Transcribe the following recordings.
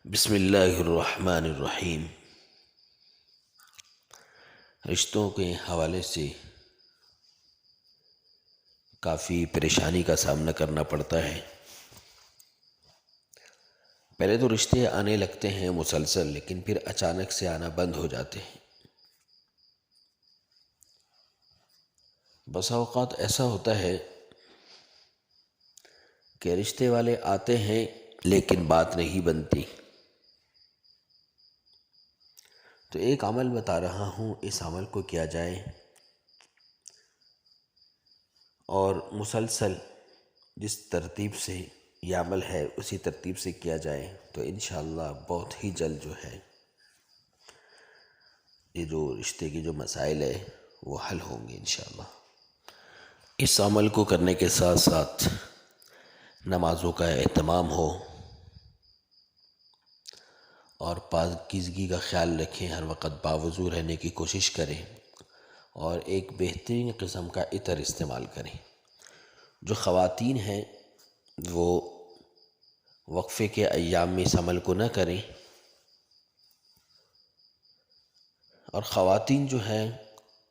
بسم اللہ الرحمن الرحیم۔ رشتوں کے حوالے سے کافی پریشانی کا سامنا کرنا پڑتا ہے۔ پہلے تو رشتے آنے لگتے ہیں مسلسل، لیکن پھر اچانک سے آنا بند ہو جاتے ہیں۔ بسا اوقات ایسا ہوتا ہے کہ رشتے والے آتے ہیں لیکن بات نہیں بنتی۔ تو ایک عمل بتا رہا ہوں، اس عمل کو کیا جائے اور مسلسل جس ترتیب سے یہ عمل ہے اسی ترتیب سے کیا جائے تو انشاءاللہ بہت ہی جلد جو ہے یہ جو رشتے کے جو مسائل ہے وہ حل ہوں گے انشاءاللہ۔ اس عمل کو کرنے کے ساتھ ساتھ نمازوں کا اہتمام ہو اور پاکیزگی کا خیال رکھیں، ہر وقت باوضو رہنے کی کوشش کریں اور ایک بہترین قسم کا عطر استعمال کریں۔ جو خواتین ہیں وہ وقفے کے ایام میں اس عمل کو نہ کریں، اور خواتین جو ہیں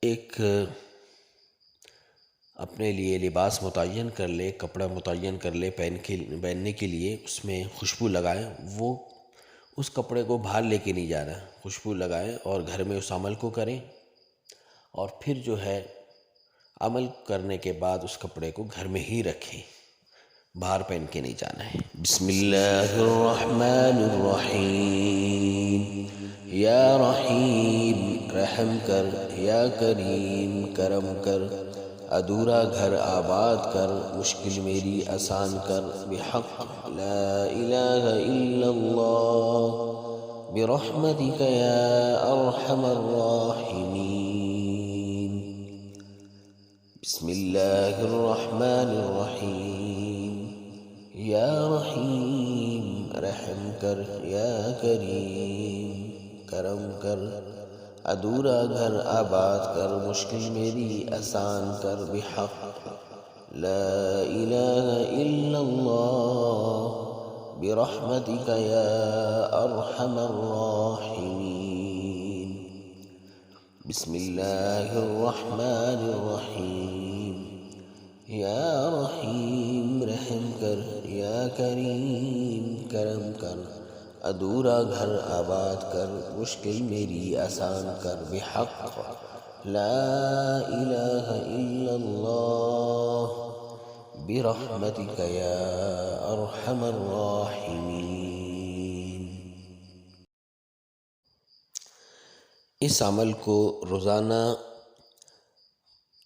ایک اپنے لیے لباس متعین کر لے، کپڑا متعین کر لے پہننے کے لیے، اس میں خوشبو لگائیں۔ وہ اس کپڑے کو باہر لے کے نہیں جانا، خوشبو لگائیں اور گھر میں اس عمل کو کریں، اور پھر جو ہے عمل کرنے کے بعد اس کپڑے کو گھر میں ہی رکھیں، باہر پہن کے نہیں جانا ہے۔ بسم اللہ الرحمن الرحیم۔ یا رحیم رحم کر، یا کریم کرم کر، ادھورا گھر آباد کر، مشکل میری آسان کر، بحق لا الہ الا اللہ، برحمتک یا ارحم الراحمین۔ بسم اللہ الرحمن الرحیم۔ یا رحیم رحم کر، یا کریم کرم کر، ادھورا گھر آباد کر، مشکل میری آسان کر، بحق لا الہ الا اللہ، برحمتک یا ارحم الراحمین۔ بسم اللہ الرحمن الرحیم۔ یا رحیم رحم کر، یا کریم کرم کر، ادھورا گھر آباد کر، مشکل میری آسان کر، بحق لا الہ الا اللہ، برحمتک یا ارحم الراحمین۔ اس عمل کو روزانہ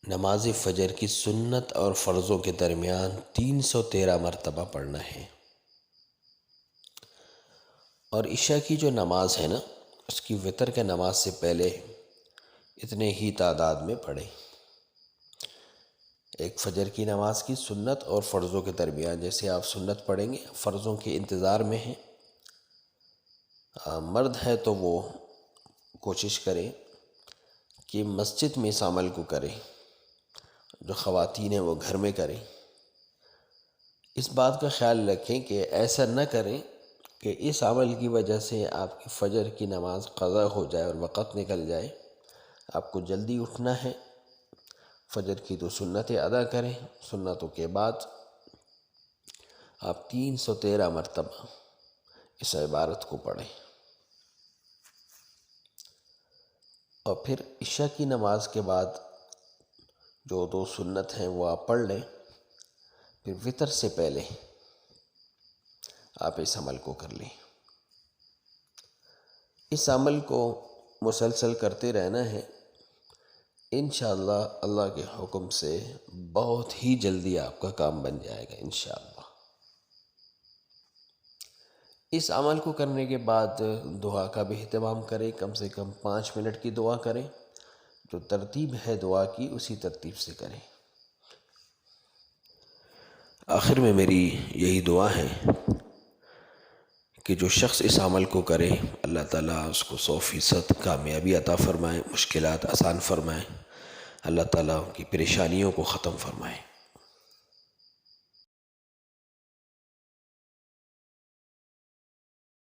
نماز فجر کی سنت اور فرضوں کے درمیان 313 مرتبہ پڑھنا ہے، اور عشاء کی جو نماز ہے نا اس کی وتر کے نماز سے پہلے اتنے ہی تعداد میں پڑھیں۔ ایک فجر کی نماز کی سنت اور فرضوں کے درمیان، جیسے آپ سنت پڑھیں گے، فرضوں کے انتظار میں ہیں، مرد ہے تو وہ کوشش کریں کہ مسجد میں اس عمل کو کریں، جو خواتین ہیں وہ گھر میں کریں۔ اس بات کا خیال رکھیں کہ ایسا نہ کریں کہ اس عمل کی وجہ سے آپ کی فجر کی نماز قضا ہو جائے اور وقت نکل جائے۔ آپ کو جلدی اٹھنا ہے، فجر کی تو سنتیں ادا کریں، سنتوں کے بعد آپ 313 مرتبہ اس عبارت کو پڑھیں، اور پھر عشاء کی نماز کے بعد جو 2 سنت ہیں وہ آپ پڑھ لیں، پھر وتر سے پہلے آپ اس عمل کو کر لیں۔ اس عمل کو مسلسل کرتے رہنا ہے، انشاءاللہ اللہ کے حکم سے بہت ہی جلدی آپ کا کام بن جائے گا انشاءاللہ۔ اس عمل کو کرنے کے بعد دعا کا بھی اہتمام کریں، کم سے کم 5 منٹ کی دعا کریں، جو ترتیب ہے دعا کی اسی ترتیب سے کریں۔ آخر میں میری یہی دعا ہے کہ جو شخص اس عمل کو کرے اللہ تعالیٰ اس کو 100% کامیابی عطا فرمائے، مشکلات آسان فرمائے، اللہ تعالیٰ کی پریشانیوں کو ختم فرمائے۔